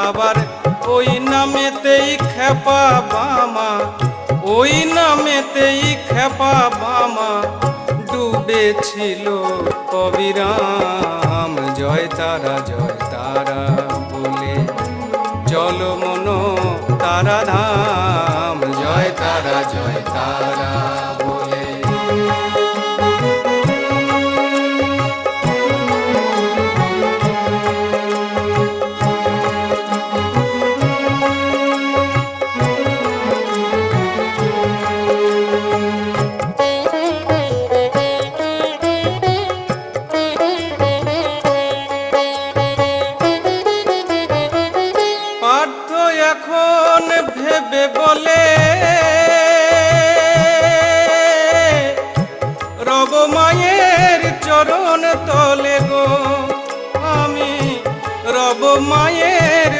আবার ওই নামেতেই খেপা বামা, ওই নামেতেই খেপা বামা ডুবেছিল অবিরাম। জয় তারা বলে চল মন তারা ধাম, জয় তারা বলে। পার্থ এখন ভেবে বলে রব মায়ের চরণ তলে গো, আমি রব মায়ের